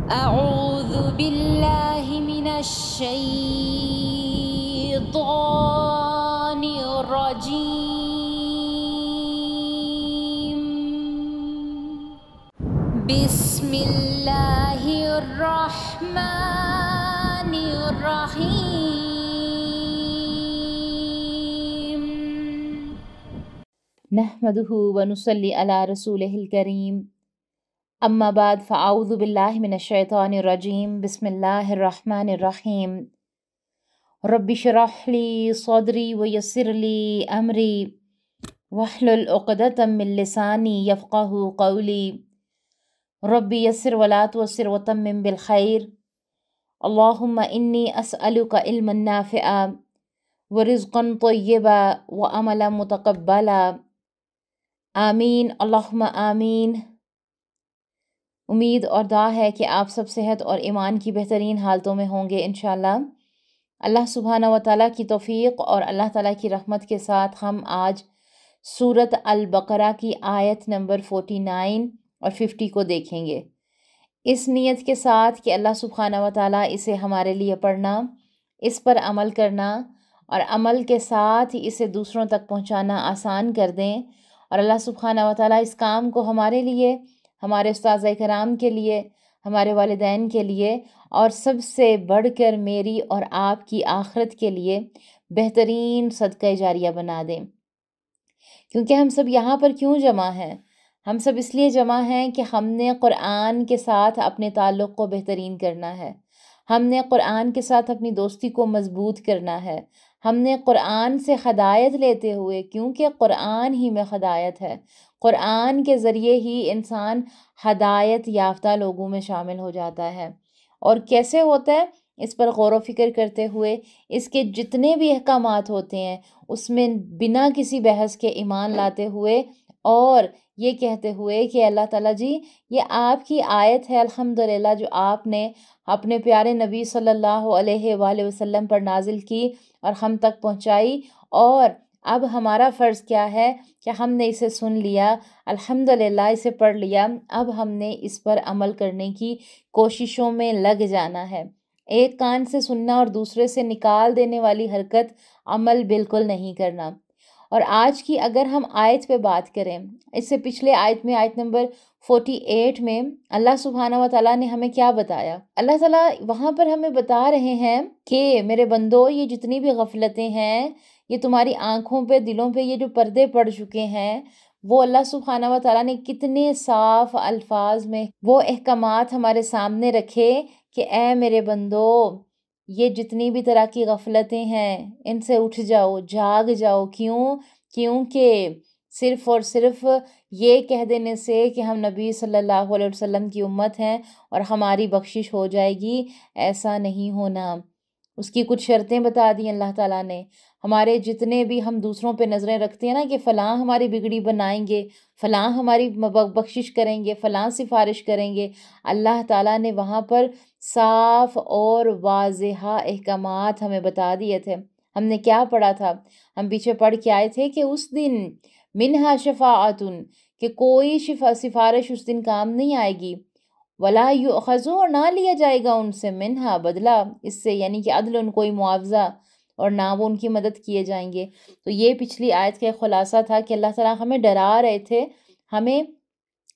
أعوذ بالله من الشيطان الرجيم. بسم الله الرحمن الرحيم. نحمده ونصلي على رسوله الكريم. اما بعد فاعوذ باللہ من الشیطان الرجیم. بسم اللہ الرحمن الرحیم. رب اشرح لی صدری ویسر لی امری واحلل عقدۃ من لسانی یفقہوا قولی. رب یسر ولا تعسر وتمم بالخیر. اللہم انی اسألک علما نافعا ورزقا طیبا وعملا متقبلا. آمین اللہم آمین. امید اور دعا ہے کہ آپ سب صحت اور ایمان کی بہترین حالتوں میں ہوں گے انشاءاللہ. اللہ سبحانہ و تعالیٰ کی توفیق اور اللہ تعالیٰ کی رحمت کے ساتھ ہم آج سورۃ البقرہ کی آیت نمبر 49 اور 50 کو دیکھیں گے، اس نیت کے ساتھ کہ اللہ سبحانہ و تعالیٰ اسے ہمارے لیے پڑھنا، اس پر عمل کرنا اور عمل کے ساتھ اسے دوسروں تک پہنچانا آسان کر دیں، اور اللہ سبحانہ و تعالیٰ اس کام کو ہمارے لیے، ہمارے اساتذہ کرام کے لیے، ہمارے والدین کے لیے اور سب سے بڑھ کر میری اور آپ کی آخرت کے لیے بہترین صدقہ جاریہ بنا دیں. کیونکہ ہم سب یہاں پر کیوں جمع ہیں؟ ہم سب اس لیے جمع ہیں کہ ہم نے قرآن کے ساتھ اپنے تعلق کو بہترین کرنا ہے، ہم نے قرآن کے ساتھ اپنی دوستی کو مضبوط کرنا ہے، ہم نے قرآن سے ہدایت لیتے ہوئے، کیونکہ قرآن ہی میں ہدایت ہے، قرآن کے ذریعے ہی انسان ہدایت یافتہ لوگوں میں شامل ہو جاتا ہے. اور کیسے ہوتا ہے؟ اس پر غور و فکر کرتے ہوئے اس کے جتنے بھی احکامات ہوتے ہیں اس میں بنا کسی بحث کے ایمان لاتے ہوئے اور یہ کہتے ہوئے کہ اللہ تعالیٰ جی یہ آپ کی آیت ہے الحمدللہ جو آپ نے اپنے پیارے نبی صلی اللہ علیہ وآلہ وسلم پر نازل کی اور ہم تک پہنچائی، اور اب ہمارا فرض کیا ہے کہ ہم نے اسے سن لیا، الحمدللہ اسے پڑھ لیا، اب ہم نے اس پر عمل کرنے کی کوششوں میں لگ جانا ہے. ایک کان سے سننا اور دوسرے سے نکال دینے والی حرکت عمل بالکل نہیں کرنا. اور آج کی اگر ہم آیت پہ بات کریں، اس سے پچھلے آیت میں آیت نمبر 48 میں اللہ سبحانہ و تعالیٰ نے ہمیں کیا بتایا؟ اللہ تعالیٰ وہاں پر ہمیں بتا رہے ہیں کہ میرے بندو یہ جتنی بھی غفلتیں ہیں، یہ تمہاری آنکھوں پہ، دلوں پہ یہ جو پردے پڑ چکے ہیں، وہ اللہ سبحانہ و تعالیٰ نے کتنے صاف الفاظ میں وہ احکامات ہمارے سامنے رکھے کہ اے میرے بندو یہ جتنی بھی طرح کی غفلتیں ہیں ان سے اٹھ جاؤ، جاگ جاؤ. کیونکہ صرف اور صرف یہ کہہ دینے سے کہ ہم نبی صلی اللہ علیہ وسلم کی امت ہیں اور ہماری بخشش ہو جائے گی، ایسا نہیں ہونا. اس کی کچھ شرطیں بتا دی اللہ تعالیٰ نے. ہمارے جتنے بھی ہم دوسروں پہ نظریں رکھتے ہیں نا کہ فلاں ہماری بگڑی بنائیں گے، فلاں ہماری بخشش کریں گے، فلاں سفارش کریں گے، اللہ تعالیٰ نے وہاں پر صاف اور واضح احکامات ہمیں بتا دیے تھے. ہم نے کیا پڑھا تھا؟ ہم پیچھے پڑھ کے آئے تھے کہ اس دن منہا شفاعتن، کہ کوئی سفارش اس دن کام نہیں آئے گی، ولا یؤخذو، اور نہ لیا جائے گا ان سے، منہا بدلہ اس سے، یعنی کہ عدل ان کوئی معاوضہ، اور نہ وہ ان کی مدد کیے جائیں گے. تو یہ پچھلی آیت کا خلاصہ تھا کہ اللہ تعالیٰ ہمیں ڈرا رہے تھے، ہمیں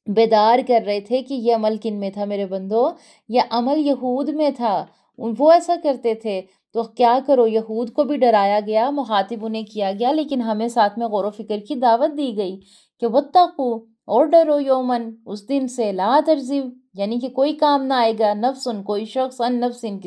بیدار کر رہے تھے کہ یہ عمل کن میں تھا میرے بندو؟ یہ عمل یہود میں تھا، وہ ایسا کرتے تھے. تو کیا کرو، یہود کو بھی ڈرایا گیا، مخاطب انہیں کیا گیا، لیکن ہمیں ساتھ میں غور و فکر کی دعوت دی گئی کہ واتقوا، اور ڈرو، یومن، اس دن سے، لا تجزی، یعنی کہ کوئی کام نہ آئے گا، نفسن، کوئی شخص، ان نفسن،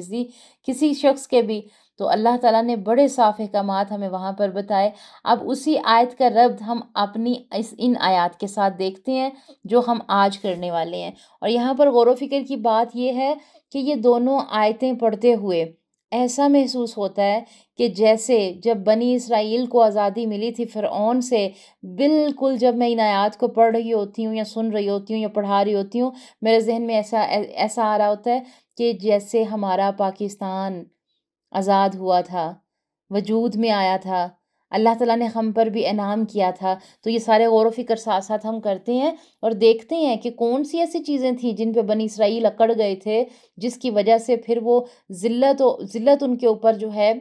کسی شخص کے بھی. تو اللہ تعالیٰ نے بڑے صاف احکامات ہمیں وہاں پر بتائے. اب اسی آیت کا ربط ہم اپنی ان آیات کے ساتھ دیکھتے ہیں جو ہم آج کرنے والے ہیں. اور یہاں پر غور و فکر کی بات یہ ہے کہ یہ دونوں آیتیں پڑھتے ہوئے ایسا محسوس ہوتا ہے کہ جیسے جب بنی اسرائیل کو آزادی ملی تھی فرعون سے، بالکل جب میں ان آیات کو پڑھ رہی ہوتی ہوں یا سن رہی ہوتی ہوں یا پڑھا رہی ہوتی ہوں، میرے ذہن میں ایسا آ رہا ہوتا ہے کہ جیسے ہمارا پاکستان آزاد ہوا تھا، وجود میں آیا تھا، اللہ تعالیٰ نے ہم پر بھی انعام کیا تھا. تو یہ سارے غور و فکر ساتھ ساتھ ہم کرتے ہیں اور دیکھتے ہیں کہ کون سی ایسی چیزیں تھیں جن پہ بنی اسرائیل اکڑ گئے تھے، جس کی وجہ سے پھر وہ ذلت ان کے اوپر جو ہے،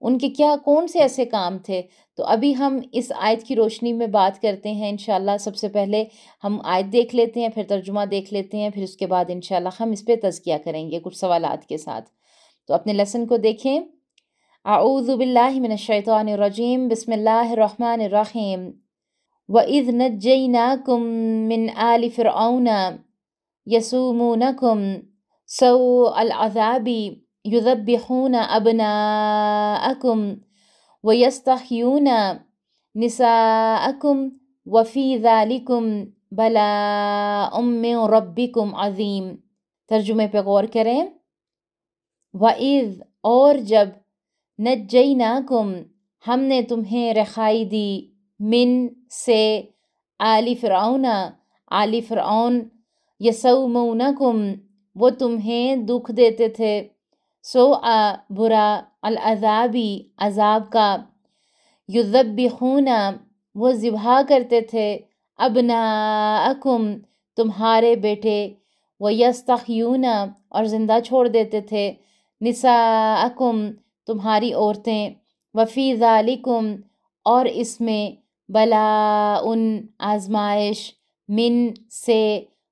ان کے کون سے ایسے کام تھے. تو ابھی ہم اس آیت کی روشنی میں بات کرتے ہیں انشاءاللہ. سب سے پہلے ہم آیت دیکھ لیتے ہیں، پھر ترجمہ دیکھ لیتے ہیں، پھر اس کے بعد انشاءاللہ ہم اس پہ تزکیہ کریں گے کچھ سوالات کے ساتھ. تو اپنے لیسن کو دیکھیں. اعوذ باللہ من الشیطان الرجیم، بسم اللہ الرحمن الرحیم. وَإِذْ نَجَّيْنَاكُمْ مِنْ آلِ فِرْعَوْنَ يَسُومُونَكُمْ سَوْءَ الْعَذَابِ يُذَبِّحُونَ أَبْنَاءَكُمْ وَيَسْتَحْيُونَ نِسَاءَكُمْ وَفِي ذَلِكُمْ بَلَاءٌ مِّن رَبِّكُمْ عَظِيمٌ. ترجمے پہ غور کریں. وَإِذْ، اور جب، نجیناکم، ہم نے تمہیں رہائی دی، من، سے، آل فرعون، آل فرعون، یسومونکم، وہ تمہیں دکھ دیتے تھے، سوء، برا، العذابی، عذاب کا، یذبحون، وہ ذبح کرتے تھے، ابناءکم، تمہارے بیٹے، ویستحیون، اور زندہ چھوڑ دیتے تھے، نساءکم، تمہاری عورتیں، وفی ذالکم، اور اس میں، بلاء، آزمائش، من، سے،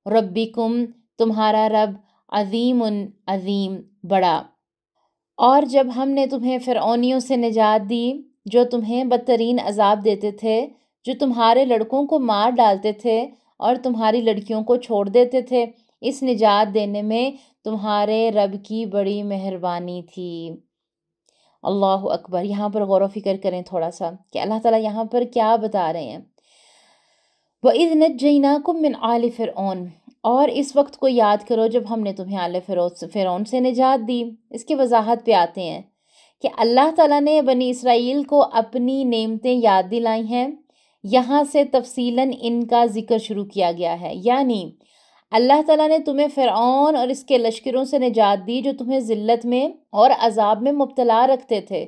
ربکم، تمہارا رب، عظیم، عظیم، بڑا. اور جب ہم نے تمہیں فرعونیوں سے نجات دی جو تمہیں بدترین عذاب دیتے تھے، جو تمہارے لڑکوں کو مار ڈالتے تھے اور تمہاری لڑکیوں کو چھوڑ دیتے تھے، اس نجات دینے میں تمہارے رب کی بڑی مہربانی تھی. اللہ اکبر. یہاں پر غور و فکر کریں تھوڑا سا کہ اللہ تعالیٰ یہاں پر کیا بتا رہے ہیں. وَإِذْ نَجَّيْنَاكُمْ مِنْ آلِ فِرْعَوْنَ، اور اس وقت کو یاد کرو جب ہم نے تمہیں آل فرعون سے نجات دی. اس کی وضاحت پہ آتے ہیں کہ اللہ تعالیٰ نے بنی اسرائیل کو اپنی نعمتیں یاد دلائی ہیں. یہاں سے تفصیلاً ان کا ذکر شروع کیا گیا ہے. یعنی اللہ تعالیٰ نے تمہیں فرعون اور اس کے لشکروں سے نجات دی جو تمہیں ذلت میں اور عذاب میں مبتلا رکھتے تھے.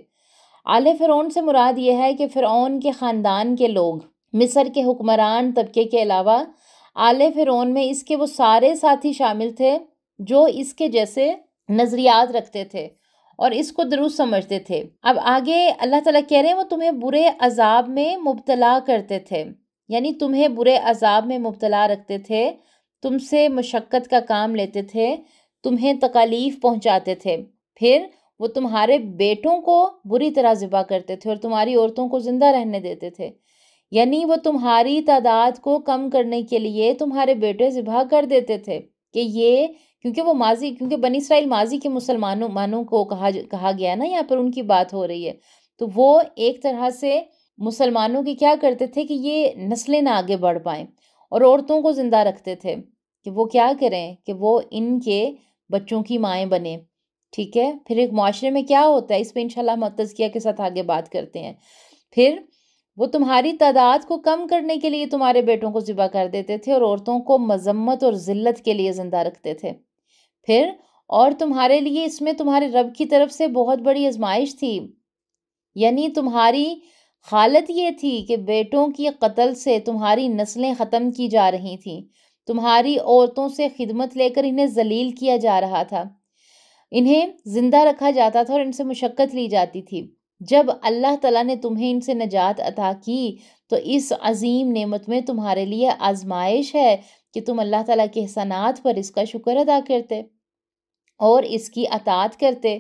آل فرعون سے مراد یہ ہے کہ فرعون کے خاندان کے لوگ، مصر کے حکمران طبقے کے علاوہ آل فرعون میں اس کے وہ سارے ساتھی شامل تھے جو اس کے جیسے نظریات رکھتے تھے اور اس کو درست سمجھتے تھے. اب آگے اللہ تعالیٰ کہہ رہے ہیں وہ تمہیں برے عذاب میں مبتلا کرتے تھے، یعنی تمہیں برے عذاب میں مبتلا رکھتے تھے، تم سے مشقت کا کام لیتے تھے، تمہیں تکالیف پہنچاتے تھے، پھر وہ تمہارے بیٹوں کو بری طرح ذبح کرتے تھے اور تمہاری عورتوں کو زندہ رہنے دیتے تھے. یعنی وہ تمہاری تعداد کو کم کرنے کے لیے تمہارے بیٹے ذبح کر دیتے تھے کہ یہ کیونکہ بنی اسرائیل ماضی کے مسلمانوں کو کہا گیا نا، یہاں پر ان کی بات ہو رہی ہے، تو وہ ایک طرح سے مسلمانوں کی کیا کرتے تھے کہ یہ نسلیں نہ آگے بڑھ پائیں اور عورتوں کو زندہ رکھتے تھے کہ وہ کیا کریں کہ وہ ان کے بچوں کی مائیں بنیں. ٹھیک ہے. پھر ایک معاشرے میں کیا ہوتا ہے اس پہ انشاءاللہ ہم تزکیہ کے ساتھ آگے بات کرتے ہیں. پھر وہ تمہاری تعداد کو کم کرنے کے لیے تمہارے بیٹوں کو ذبح کر دیتے تھے اور عورتوں کو مذمت اور ذلت کے لیے زندہ رکھتے تھے. پھر اور تمہارے لیے اس میں تمہارے رب کی طرف سے بہت بڑی آزمائش تھی. یعنی تمہاری حالت یہ تھی کہ بیٹوں کی قتل سے تمہاری نسلیں ختم کی جا رہی تھیں، تمہاری عورتوں سے خدمت لے کر انہیں ذلیل کیا جا رہا تھا، انہیں زندہ رکھا جاتا تھا اور ان سے مشقت لی جاتی تھی. جب اللہ تعالیٰ نے تمہیں ان سے نجات عطا کی تو اس عظیم نعمت میں تمہارے لیے آزمائش ہے کہ تم اللہ تعالیٰ کے احسانات پر اس کا شکر ادا کرتے اور اس کی اطاعت کرتے.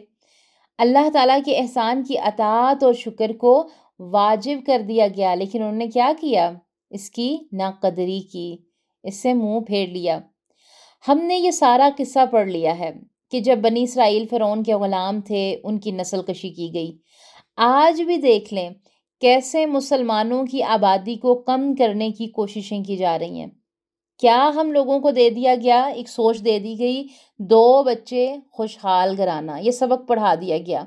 اللہ تعالیٰ کے احسان کی اطاعت اور شکر کو واجب کر دیا گیا، لیکن انہوں نے کیا کیا؟ اس کی ناقدری کی، اس سے منہ پھیر لیا. ہم نے یہ سارا قصہ پڑھ لیا ہے کہ جب بنی اسرائیل فرعون کے غلام تھے ان کی نسل کشی کی گئی. آج بھی دیکھ لیں کیسے مسلمانوں کی آبادی کو کم کرنے کی کوششیں کی جا رہی ہیں. کیا ہم لوگوں کو دے دیا گیا، ایک سوچ دے دی گئی، 2 بچے خوشحال گھرانہ، یہ سبق پڑھا دیا گیا،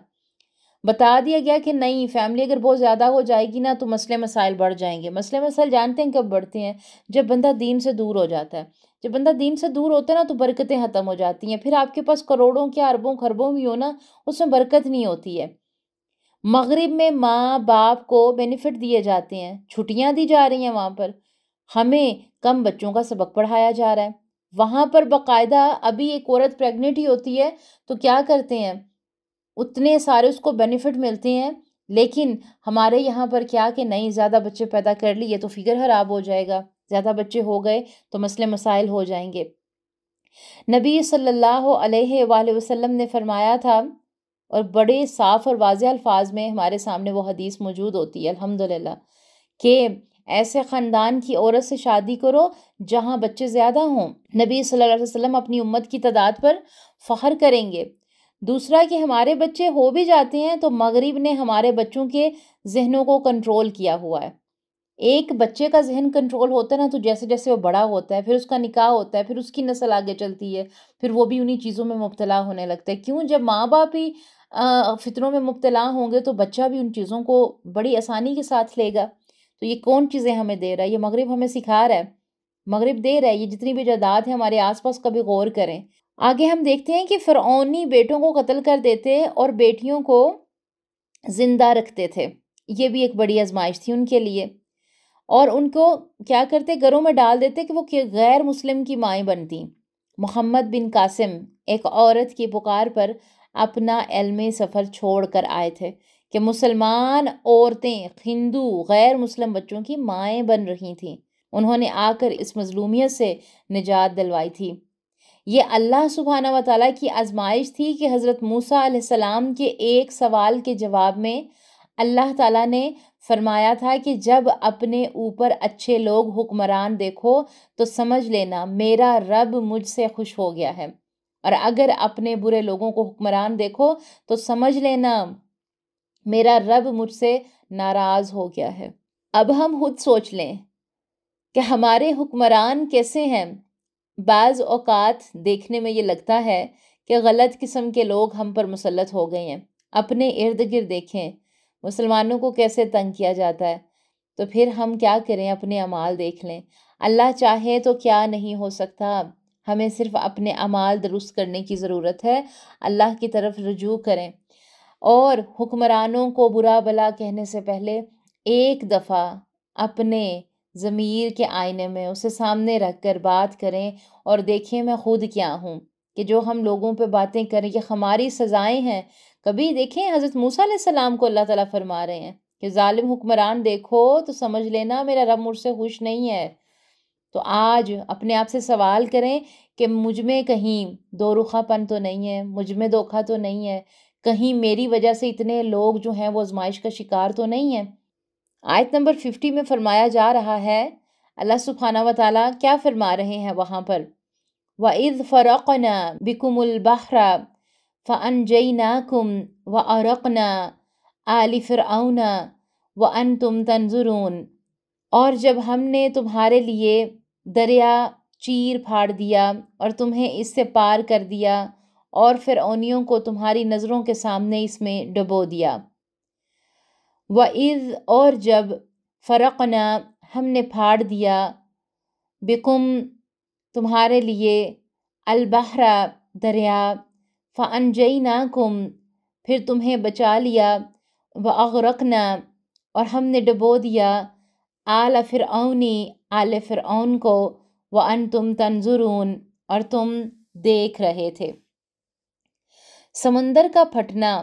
بتا دیا گیا کہ نہیں، فیملی اگر بہت زیادہ ہو جائے گی نا تو مسئلے مسائل بڑھ جائیں گے. مسئلے مسائل جانتے ہیں کب بڑھتے ہیں؟ جب بندہ دین سے دور ہو جاتا ہے. جب بندہ دین سے دور ہوتا ہے نا تو برکتیں ختم ہو جاتی ہیں. پھر آپ کے پاس کروڑوں کیا اربوں خربوں بھی ہو نا، اس میں برکت نہیں ہوتی ہے. مغرب میں ماں باپ کو بینیفٹ دیے جاتے ہیں، چھٹیاں دی جا رہی ہیں وہاں پر، ہمیں کم بچوں کا سبق پڑھایا جا رہا ہے۔ وہاں پر باقاعدہ ابھی ایک عورت پریگننٹ ہی ہوتی ہے تو کیا کرتے ہیں، اتنے سارے اس کو بینیفٹ ملتے ہیں، لیکن ہمارے یہاں پر کیا کہ نہیں، زیادہ بچے پیدا کر لیے تو فگر خراب ہو جائے گا، زیادہ بچے ہو گئے تو مسئلے مسائل ہو جائیں گے۔ نبی صلی اللہ علیہ وآلہ وسلم نے فرمایا تھا، اور بڑے صاف اور واضح الفاظ میں ہمارے سامنے وہ حدیث موجود ہوتی ہے الحمدللہ، کہ ایسے خاندان کی عورت سے شادی کرو جہاں بچے زیادہ ہوں۔ نبی صلی اللہ علیہ وسلم اپنی امت کی تعداد پر فخر کریں گے۔ دوسرا کہ ہمارے بچے ہو بھی جاتے ہیں تو مغرب نے ہمارے بچوں کے ذہنوں کو کنٹرول کیا ہوا ہے۔ ایک بچے کا ذہن کنٹرول ہوتا ہے نا، تو جیسے جیسے وہ بڑا ہوتا ہے، پھر اس کا نکاح ہوتا ہے، پھر اس کی نسل آگے چلتی ہے، پھر وہ بھی انہی چیزوں میں مبتلا ہونے لگتا ہے۔ کیوں؟ جب ماں باپ ہی فطروں میں مبتلا ہوں گے تو بچہ بھی ان چیزوں کو بڑی آسانی کے ساتھ لے گا۔ تو یہ کون چیزیں ہمیں دے رہا ہے؟ یہ مغرب ہمیں سکھا رہا ہے، مغرب دے رہا ہے۔ یہ جتنی بھی جائیداد ہے ہمارے آس پاس کا بھی غور کریں۔ آگے ہم دیکھتے ہیں کہ فرعونی بیٹوں کو قتل کر دیتے اور بیٹیوں کو زندہ رکھتے تھے، یہ بھی ایک بڑی آزمائش تھی ان کے لیے، اور ان کو کیا کرتے، گھروں میں ڈال دیتے کہ وہ غیر مسلم کی مائیں بنتی۔ محمد بن قاسم ایک عورت کی پکار پر اپنا علمی سفر چھوڑ کر آئے تھے کہ مسلمان عورتیں ہندو غیر مسلم بچوں کی مائیں بن رہی تھیں۔ انہوں نے آ کر اس مظلومیت سے نجات دلوائی تھی۔ یہ اللہ سبحانہ و تعالیٰ کی آزمائش تھی کہ حضرت موسیٰ علیہ السلام کے ایک سوال کے جواب میں اللہ تعالیٰ نے فرمایا تھا کہ جب اپنے اوپر اچھے لوگ حکمران دیکھو تو سمجھ لینا میرا رب مجھ سے خوش ہو گیا ہے، اور اگر اپنے برے لوگوں کو حکمران دیکھو تو سمجھ لینا میرا رب مجھ سے ناراض ہو گیا ہے۔ اب ہم خود سوچ لیں کہ ہمارے حکمران کیسے ہیں۔ بعض اوقات دیکھنے میں یہ لگتا ہے کہ غلط قسم کے لوگ ہم پر مسلط ہو گئے ہیں۔ اپنے ارد گرد دیکھیں مسلمانوں کو کیسے تنگ کیا جاتا ہے، تو پھر ہم کیا کریں؟ اپنے اعمال دیکھ لیں۔ اللہ چاہے تو کیا نہیں ہو سکتا، ہمیں صرف اپنے اعمال درست کرنے کی ضرورت ہے، اللہ کی طرف رجوع کریں، اور حکمرانوں کو برا بلا کہنے سے پہلے ایک دفعہ اپنے ضمیر کے آئینے میں اسے سامنے رکھ کر بات کریں اور دیکھیں میں خود کیا ہوں، کہ جو ہم لوگوں پہ باتیں کریں یہ ہماری سزائیں ہیں۔ کبھی دیکھیں حضرت موسیٰ علیہ السلام کو اللہ تعالیٰ فرما رہے ہیں کہ ظالم حکمران دیکھو تو سمجھ لینا میرا رب مجھ سے خوش نہیں ہے۔ تو آج اپنے آپ سے سوال کریں کہ مجھ میں کہیں دو رخا پن تو نہیں ہے، مجھ میں دھوکہ تو نہیں ہے، کہیں میری وجہ سے اتنے لوگ جو ہیں وہ آزمائش کا شکار تو نہیں ہیں۔ آیت نمبر 50 میں فرمایا جا رہا ہے، اللہ سبحانہ و تعالیٰ کیا فرما رہے ہیں وہاں پر، وَإِذْ فَرَقْنَا بِكُمُ الْبَحْرَ فَأَنْجَيْنَاكُمْ وَأَغْرَقْنَا آلَ فِرْعَوْنَ وَأَنْتُمْ تَنْظُرُونَ، اور جب ہم نے تمہارے لیے دریا چیر پھاڑ دیا اور تمہیں اس سے پار کر دیا اور فرعونیوں کو تمہاری نظروں کے سامنے اس میں ڈبو دیا۔ وَإِذْ، اور جب فرقنا ہم نے پھاڑ دیا، بکم تمہارے لیے، البحر دریا، فانجیناکم پھر تمہیں بچا لیا، واغرقنا اور ہم نے ڈبو دیا، آل فرعونی آل فرعون کو، وانتم تنظرون اور تم دیکھ رہے تھے۔ سمندر کا پھٹنا،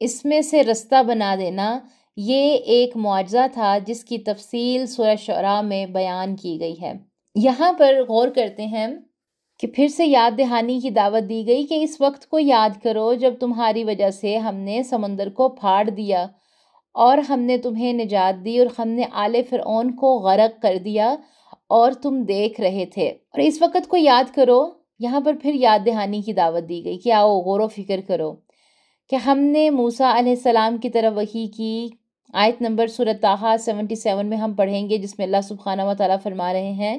اس میں سے رستہ بنا دینا، یہ ایک معجزہ تھا جس کی تفصیل سورہ شعراء میں بیان کی گئی ہے۔ یہاں پر غور کرتے ہیں کہ پھر سے یاد دہانی کی دعوت دی گئی کہ اس وقت کو یاد کرو جب تمہاری وجہ سے ہم نے سمندر کو پھاڑ دیا اور ہم نے تمہیں نجات دی اور ہم نے آل فرعون کو غرق کر دیا اور تم دیکھ رہے تھے۔ اور اس وقت کو یاد کرو، یہاں پر پھر یاد دہانی کی دعوت دی گئی کہ آؤ غور و فکر کرو کہ ہم نے موسیٰ علیہ السلام کی طرف وحی کی۔ آیت نمبر سورہ طٰہٰ 77 میں ہم پڑھیں گے جس میں اللہ سبحانہ و تعالیٰ فرما رہے ہیں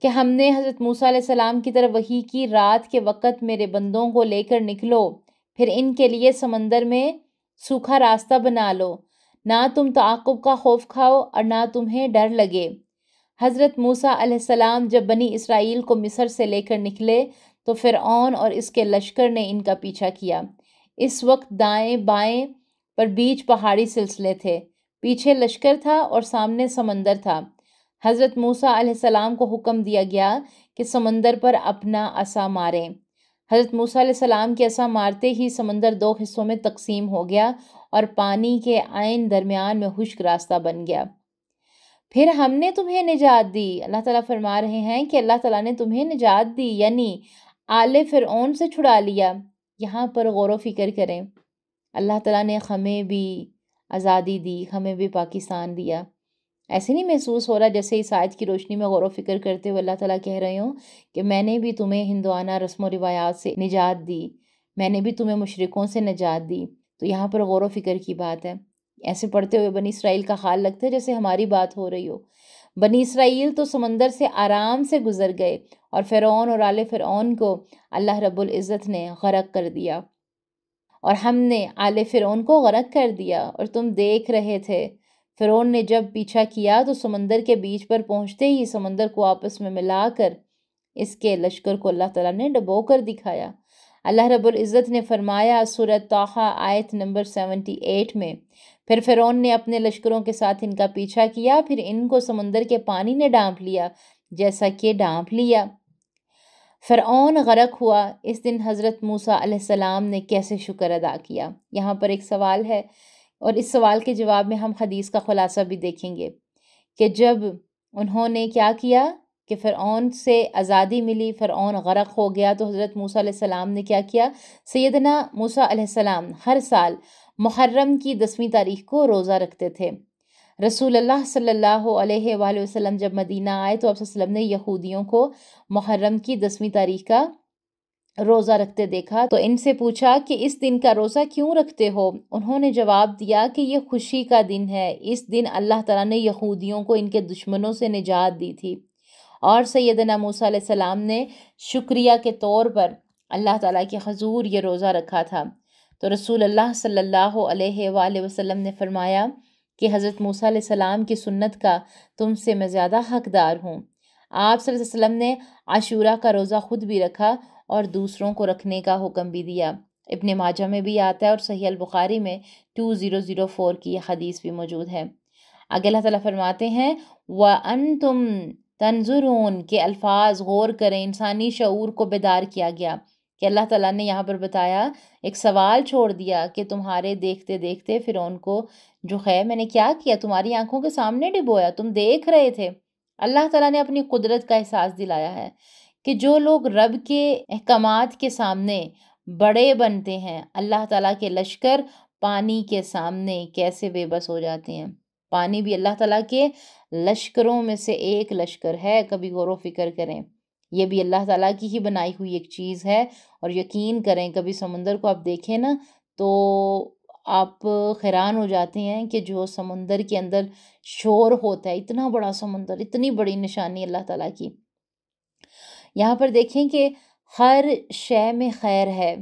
کہ ہم نے حضرت موسیٰ علیہ السلام کی طرف وحی کی، رات کے وقت میرے بندوں کو لے کر نکلو، پھر ان کے لیے سمندر میں سوکھا راستہ بنا لو، نہ تم تعاقب کا خوف کھاؤ اور نہ تمہیں ڈر لگے۔ حضرت موسیٰ علیہ السلام جب بنی اسرائیل کو مصر سے لے کر نکلے تو فرعون اور اس کے لشکر نے ان کا پیچھا کیا۔ اس وقت دائیں بائیں پر بیچ پہاڑی سلسلے تھے، پیچھے لشکر تھا اور سامنے سمندر تھا۔ حضرت موسیٰ علیہ السلام کو حکم دیا گیا کہ سمندر پر اپنا عصا ماریں۔ حضرت موسیٰ علیہ السلام کے عصا مارتے ہی سمندر 2 حصوں میں تقسیم ہو گیا اور پانی کے عین درمیان میں خشک راستہ بن گیا۔ پھر ہم نے تمہیں نجات دی۔ اللہ تعالیٰ فرما رہے ہیں کہ اللہ تعالیٰ نے تمہیں نجات دی، یعنی آل فرعون سے چھڑا لیا۔ یہاں پر غور و فکر کریں، اللہ تعالیٰ نے ہمیں بھی آزادی دی، ہمیں بھی پاکستان دیا۔ ایسے نہیں محسوس ہو رہا جیسے اس آیت کی روشنی میں غور و فکر کرتے ہوئے اللہ تعالیٰ کہہ رہے ہوں کہ میں نے بھی تمہیں ہندوانہ رسم و روایات سے نجات دی، میں نے بھی تمہیں مشرکوں سے نجات دی۔ تو یہاں پر غور و فکر کی بات ہے۔ ایسے پڑھتے ہوئے بنی اسرائیل کا حال لگتا ہے جیسے ہماری بات ہو رہی ہو۔ بنی اسرائیل تو سمندر سے آرام سے گزر گئے اور فرعون اور آل فرعون کو اللہ رب العزت نے غرق کر دیا، اور ہم نے آل فرعون کو غرق کر دیا اور تم دیکھ رہے تھے۔ فرعون نے جب پیچھا کیا تو سمندر کے بیچ پر پہنچتے ہی سمندر کو آپس میں ملا کر اس کے لشکر کو اللہ تعالیٰ نے ڈبو کر دکھایا۔ اللہ رب العزت نے فرمایا سورہ طٰہٰ آیت نمبر 78 میں، پھر فرعون نے اپنے لشکروں کے ساتھ ان کا پیچھا کیا، پھر ان کو سمندر کے پانی نے ڈانپ لیا جیسا کہ ڈانپ لیا۔ فرعون غرق ہوا۔ اس دن حضرت موسیٰ علیہ السلام نے کیسے شکر ادا کیا؟ یہاں پر ایک سوال ہے، اور اس سوال کے جواب میں ہم حدیث کا خلاصہ بھی دیکھیں گے کہ جب انہوں نے کیا کیا کہ فرعون سے آزادی ملی، فرعون غرق ہو گیا، تو حضرت موسیٰ علیہ السلام نے کیا کیا؟ سیدنا موسیٰ علیہ السلام ہر سال محرم کی 10ویں تاریخ کو روزہ رکھتے تھے۔ رسول اللہ صلی اللہ علیہ وآلہ وسلم جب مدینہ آئے تو آپ صلی اللہ علیہ وسلم نے یہودیوں کو محرم کی 10ویں تاریخ کا روزہ رکھتے دیکھا، تو ان سے پوچھا کہ اس دن کا روزہ کیوں رکھتے ہو؟ انہوں نے جواب دیا کہ یہ خوشی کا دن ہے، اس دن اللہ تعالیٰ نے یہودیوں کو ان کے دشمنوں سے نجات دی تھی، اور سیدنا موسیٰ علیہ السلام نے شکریہ کے طور پر اللہ تعالیٰ کے حضور یہ روزہ رکھا تھا۔ تو رسول اللہ صلی اللہ علیہ وآلہ وسلم نے فرمایا کہ حضرت موسیٰ علیہ السلام کی سنت کا تم سے میں زیادہ حقدار ہوں۔ آپ صلی اللہ علیہ وسلم نے عاشورہ کا روزہ خود بھی رکھا اور دوسروں کو رکھنے کا حکم بھی دیا۔ ابن ماجہ میں بھی آتا ہے اور صحیح البخاری میں 2004 کی یہ حدیث بھی موجود ہے۔ آگے اللہ تعالیٰ فرماتے ہیں وَأَنْتُمْ تنظرون کے الفاظ غور کریں، انسانی شعور کو بیدار کیا گیا کہ اللہ تعالیٰ نے یہاں پر بتایا، ایک سوال چھوڑ دیا کہ تمہارے دیکھتے دیکھتے فرعون کو جو ہے میں نے کیا کیا، تمہاری آنکھوں کے سامنے ڈبویا، تم دیکھ رہے تھے۔ اللہ تعالیٰ نے اپنی قدرت کا احساس دلایا ہے کہ جو لوگ رب کے احکامات کے سامنے بڑے بنتے ہیں، اللہ تعالیٰ کے لشکر پانی کے سامنے کیسے بے بس ہو جاتے ہیں۔ پانی بھی اللہ تعالیٰ کے لشکروں میں سے ایک لشکر ہے، کبھی غور و فکر کریں، یہ بھی اللہ تعالیٰ کی ہی بنائی ہوئی ایک چیز ہے۔ اور یقین کریں کبھی سمندر کو آپ دیکھیں نا تو آپ حیران ہو جاتے ہیں کہ جو سمندر کے اندر شور ہوتا ہے، اتنا بڑا سمندر، اتنی بڑی نشانی اللہ تعالیٰ کی۔ یہاں پر دیکھیں کہ ہر شے میں خیر ہے،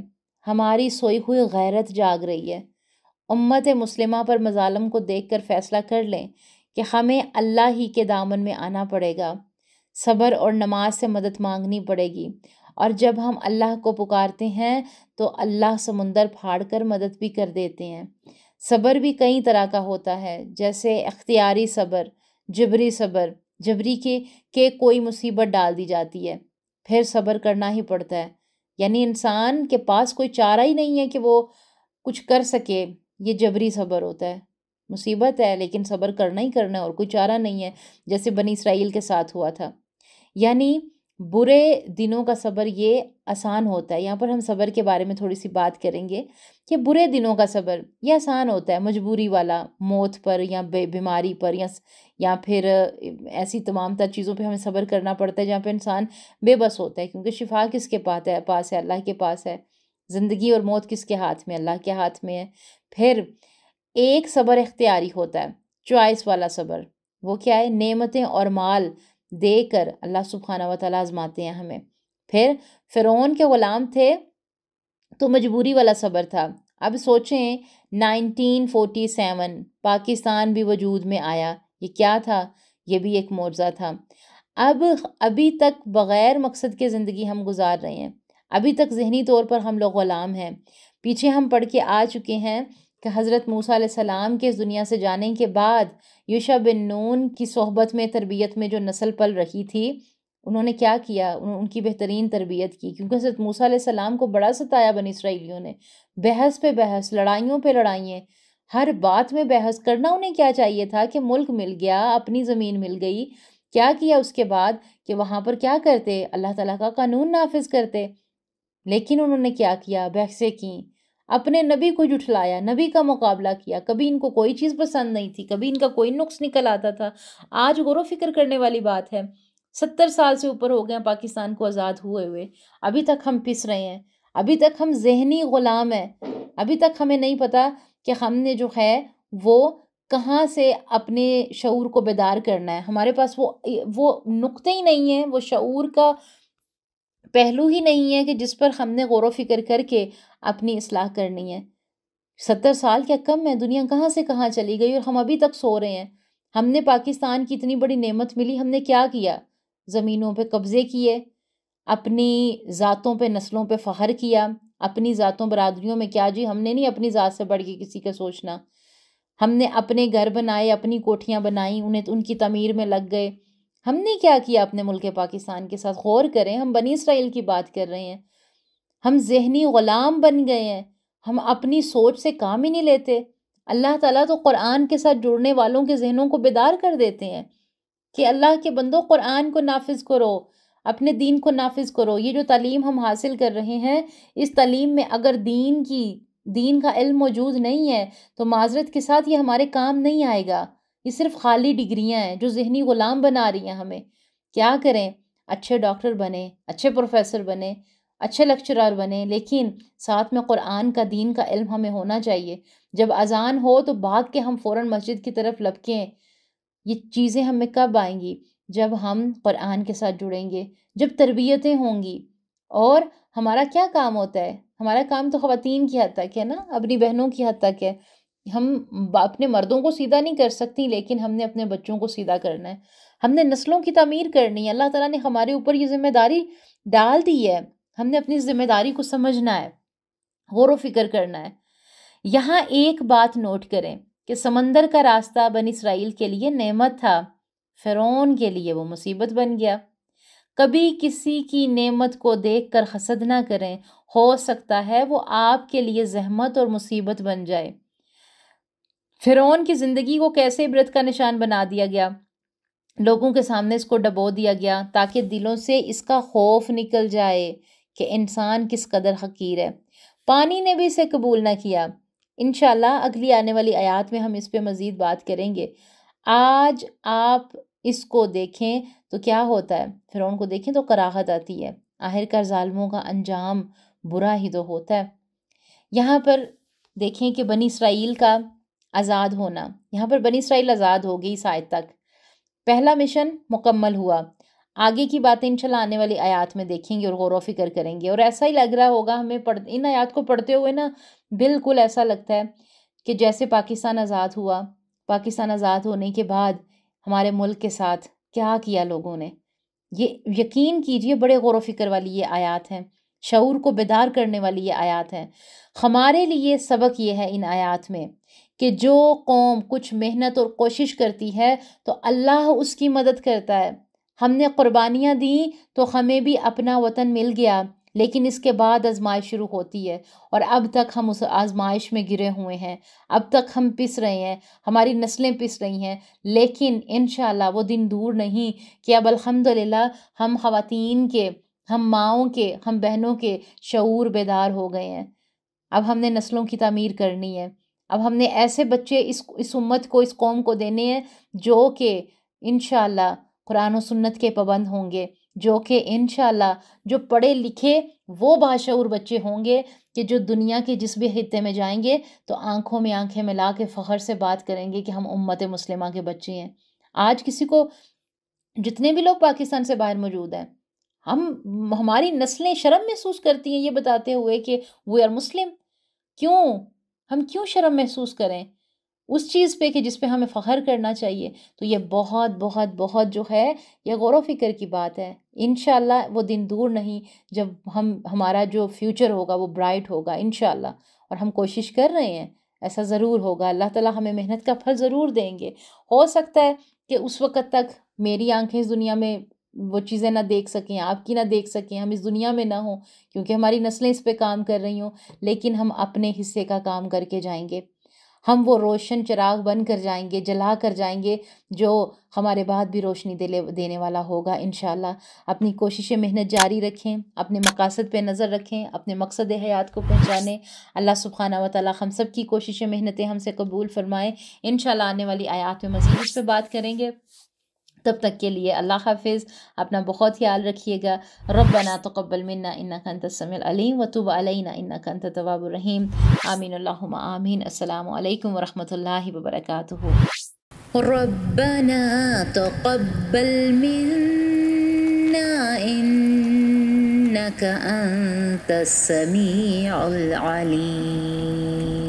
ہماری سوئی ہوئی غیرت جاگ رہی ہے۔ امت مسلمہ پر مظالم کو دیکھ کر فیصلہ کر لیں کہ ہمیں اللہ ہی کے دامن میں آنا پڑے گا، صبر اور نماز سے مدد مانگنی پڑے گی، اور جب ہم اللہ کو پکارتے ہیں تو اللہ سمندر پھاڑ کر مدد بھی کر دیتے ہیں۔ صبر بھی کئی طرح کا ہوتا ہے، جیسے اختیاری صبر، جبری صبر، جبری کے کوئی مصیبت ڈال دی جاتی ہے، پھر صبر کرنا ہی پڑتا ہے، یعنی انسان کے پاس کوئی چارہ ہی نہیں ہے کہ وہ کچھ کر سکے، یہ جبری صبر ہوتا ہے۔ مصیبت ہے لیکن صبر کرنا ہی کرنا ہے اور کوئی چارہ نہیں ہے، جیسے بنی اسرائیل کے ساتھ ہوا تھا۔ یعنی برے دنوں کا صبر یہ آسان ہوتا ہے۔ یہاں پر ہم صبر کے بارے میں تھوڑی سی بات کریں گے کہ برے دنوں کا صبر یہ آسان ہوتا ہے، مجبوری والا، موت پر یا بیماری پر یا پھر ایسی تمام تر چیزوں پہ ہمیں صبر کرنا پڑتا ہے جہاں پہ انسان بے بس ہوتا ہے، کیونکہ شفا کس کے پاس ہے؟ اللہ کے پاس ہے۔ زندگی اور موت کس کے ہاتھ میں؟ اللہ کے ہاتھ میں ہے۔ پھر ایک صبر اختیاری ہوتا ہے، چوائس والا صبر، وہ کیا ہے؟ نعمتیں اور مال دے کر اللہ سبحانہ و تعالیٰ آزماتے ہیں ہمیں۔ پھر فرعون کے غلام تھے تو مجبوری والا صبر تھا۔ اب سوچیں 1947 پاکستان بھی وجود میں آیا، یہ کیا تھا؟ یہ بھی ایک معجزہ تھا۔ ابھی تک بغیر مقصد کے زندگی ہم گزار رہے ہیں، ابھی تک ذہنی طور پر ہم لوگ غلام ہیں۔ پیچھے ہم پڑھ کے آ چکے ہیں کہ حضرت موسیٰ علیہ السلام کے اس دنیا سے جانے کے بعد یوشع بن نون کی صحبت میں تربیت میں جو نسل پل رہی تھی، انہوں نے کیا کیا؟ ان کی بہترین تربیت کی، کیونکہ حضرت موسیٰ علیہ السلام کو بڑا ستایا بنی اسرائیلیوں نے، بحث پہ بحث، لڑائیوں پہ لڑائیاں، ہر بات میں بحث کرنا۔ انہیں کیا چاہیے تھا کہ ملک مل گیا، اپنی زمین مل گئی، کیا کیا اس کے بعد کہ وہاں پر کیا کرتے؟ اللہ تعالیٰ کا قانون نافذ کرتے۔ لیکن انہوں نے کیا کیا؟ بحثیں کیں، اپنے نبی کو جھٹلایا، نبی کا مقابلہ کیا، کبھی ان کو کوئی چیز پسند نہیں تھی، کبھی ان کا کوئی نقص نکل آتا تھا۔ آج غور و فکر کرنے والی بات ہے، 70 سال سے اوپر ہو گئے ہیں پاکستان کو آزاد ہوئے، ابھی تک ہم پس رہے ہیں، ابھی تک ہم ذہنی غلام ہیں، ابھی تک ہمیں نہیں پتا کہ ہم نے جو ہے وہ کہاں سے اپنے شعور کو بیدار کرنا ہے۔ ہمارے پاس وہ نقطے ہی نہیں ہیں، وہ شعور کا پہلو ہی نہیں ہے کہ جس پر ہم نے غور و فکر کر کے اپنی اصلاح کرنی ہے۔ 70 سال کیا کم ہے؟ دنیا کہاں سے کہاں چلی گئی اور ہم ابھی تک سو رہے ہیں۔ ہم نے پاکستان کی اتنی بڑی نعمت ملی، ہم نے کیا کیا؟ زمینوں پہ قبضے کیے، اپنی ذاتوں پہ نسلوں پہ فخر کیا، اپنی ذاتوں برادریوں میں کیا جی، ہم نے نہیں اپنی ذات سے بڑھ کے کسی کا سوچنا۔ ہم نے اپنے گھر بنائے، اپنی کوٹھیاں بنائیں، ان کی تعمیر میں لگ گئے۔ ہم نے کیا کیا اپنے ملک پاکستان کے ساتھ؟ غور کریں، ہم بنی اسرائیل کی بات کر رہے ہیں، ہم ذہنی غلام بن گئے ہیں، ہم اپنی سوچ سے کام ہی نہیں لیتے۔ اللہ تعالیٰ تو قرآن کے ساتھ جڑنے والوں کے ذہنوں کو بیدار کر دیتے ہیں کہ اللہ کے بندوں قرآن کو نافذ کرو، اپنے دین کو نافذ کرو۔ یہ جو تعلیم ہم حاصل کر رہے ہیں، اس تعلیم میں اگر دین کا علم موجود نہیں ہے تو معذرت کے ساتھ یہ ہمارے کام نہیں آئے گا۔ یہ صرف خالی ڈگریاں ہیں جو ذہنی غلام بنا رہی ہیں ہمیں۔ کیا کریں؟ اچھے ڈاکٹر بنے، اچھے پروفیسر بنے، اچھے لیکچرار بنے، لیکن ساتھ میں قرآن کا، دین کا علم ہمیں ہونا چاہیے۔ جب اذان ہو تو بھاگ کے ہم فوراً مسجد کی طرف لپکیں۔ یہ چیزیں ہمیں کب آئیں گی؟ جب ہم قرآن کے ساتھ جڑیں گے، جب تربیتیں ہوں گی۔ اور ہمارا کیا کام ہوتا ہے؟ ہمارا کام تو خواتین کی حد تک ہے نا، اپنی بہنوں کی حد تک ہے۔ ہم اپنے مردوں کو سیدھا نہیں کر سکتی، لیکن ہم نے اپنے بچوں کو سیدھا کرنا ہے، ہم نے نسلوں کی تعمیر کرنی ہے۔ اللہ تعالیٰ نے ہمارے اوپر یہ ذمہ داری ڈال دی ہے، ہم نے اپنی ذمہ داری کو سمجھنا ہے، غور و فکر کرنا ہے۔ یہاں ایک بات نوٹ کریں کہ سمندر کا راستہ بنی اسرائیل کے لیے نعمت تھا، فرعون کے لیے وہ مصیبت بن گیا۔ کبھی کسی کی نعمت کو دیکھ کر حسد نہ کریں، ہو سکتا ہے وہ آپ کے لیے زحمت اور مصیبت بن جائے۔ فرعون کی زندگی کو کیسے عبرت کا نشان بنا دیا گیا، لوگوں کے سامنے اس کو ڈبو دیا گیا تاکہ دلوں سے اس کا خوف نکل جائے کہ انسان کس قدر حقیر ہے۔ پانی نے بھی اسے قبول نہ کیا۔ انشاءاللہ اگلی آنے والی آیات میں ہم اس پہ مزید بات کریں گے۔ آج آپ اس کو دیکھیں تو کیا ہوتا ہے، فرعون کو دیکھیں تو کراہت آتی ہے۔ آخرکار ظالموں کا انجام برا ہی تو ہوتا ہے۔ یہاں پر دیکھیں کہ بنی اسرائیل کا آزاد ہونا، یہاں پر بنی اسرائیل آزاد ہو گئی اس آیت تک، پہلا مشن مکمل ہوا۔ آگے کی باتیں انشاءاللہ آنے والی آیات میں دیکھیں گے اور غور و فکر کریں گے، اور ایسا ہی لگ رہا ہوگا ہمیں ان آیات کو پڑھتے ہوئے نا، بالکل ایسا لگتا ہے کہ جیسے پاکستان آزاد ہوا، پاکستان آزاد ہونے کے بعد ہمارے ملک کے ساتھ کیا کیا لوگوں نے۔ یہ یقین کیجئے بڑے غور و فکر والی یہ آیات ہیں، شعور کو بیدار کرنے والی یہ آیات ہیں۔ ہمارے لیے سبق یہ ہے ان آیات میں کہ جو قوم کچھ محنت اور کوشش کرتی ہے تو اللہ اس کی مدد کرتا ہے۔ ہم نے قربانیاں دیں تو ہمیں بھی اپنا وطن مل گیا، لیکن اس کے بعد آزمائش شروع ہوتی ہے، اور اب تک ہم اس آزمائش میں گرے ہوئے ہیں، اب تک ہم پس رہے ہیں، ہماری نسلیں پس رہی ہیں، لیکن انشاءاللہ وہ دن دور نہیں کہ اب الحمدللہ ہم خواتین کے، ہم ماؤں کے، ہم بہنوں کے شعور بیدار ہو گئے ہیں۔ اب ہم نے نسلوں کی تعمیر کرنی ہے، اب ہم نے ایسے بچے اس امت کو، اس قوم کو دینے ہیں جو کہ انشاءاللہ قرآن و سنت کے پابند ہوں گے، جو کہ انشاءاللہ جو پڑھے لکھے وہ باشعور بچے ہوں گے کہ جو دنیا کے جس بھی خطے میں جائیں گے تو آنکھوں میں آنکھیں ملا کے فخر سے بات کریں گے کہ ہم امت مسلمہ کے بچے ہیں۔ آج کسی کو، جتنے بھی لوگ پاکستان سے باہر موجود ہیں، ہماری نسلیں شرم محسوس کرتی ہیں یہ بتاتے ہوئے کہ وی آر مسلم۔ کیوں؟ ہم کیوں شرم محسوس کریں اس چیز پہ کہ جس پہ ہمیں فخر کرنا چاہیے؟ تو یہ بہت بہت بہت جو ہے یہ غور و فکر کی بات ہے۔ انشاءاللہ وہ دن دور نہیں جب ہمارا جو فیوچر ہوگا وہ برائٹ ہوگا انشاءاللہ، اور ہم کوشش کر رہے ہیں، ایسا ضرور ہوگا، اللہ تعالیٰ ہمیں محنت کا پھل ضرور دیں گے۔ ہو سکتا ہے کہ اس وقت تک میری آنکھیں اس دنیا میں وہ چیزیں نہ دیکھ سکیں، آپ کی نہ دیکھ سکیں، ہم اس دنیا میں نہ ہوں کیونکہ ہماری نسلیں اس پہ کام کر رہی ہوں، لیکن ہم اپنے حصے کا کام کر کے جائیں گے۔ ہم وہ روشن چراغ بن کر جائیں گے، جلا کر جائیں گے، جو ہمارے بعد بھی روشنی دینے والا ہوگا انشاءاللہ۔ اپنی کوششیں محنت جاری رکھیں، اپنے مقاصد پہ نظر رکھیں، اپنے مقصد حیات کو پہنچانے۔ اللہ سبحانہ و تعالیٰ ہم سب کی کوششیں محنتیں ہم سے قبول فرمائے۔ انشاءاللہ آنے والی آیات میں مزید اس پہ بات کریں گے۔ تب تک کے لیے اللہ حافظ، اپنا بہت خیال رکھیے گا۔ ربنا تقبل منا انک انت السمیع العلیم وتب علینا انک انت التواب الرحیم۔ آمین اللہم آمین۔ السلام علیکم ورحمۃ اللہ وبرکاتہ۔ ربنا تقبل منا انک انت السمیع العلیم۔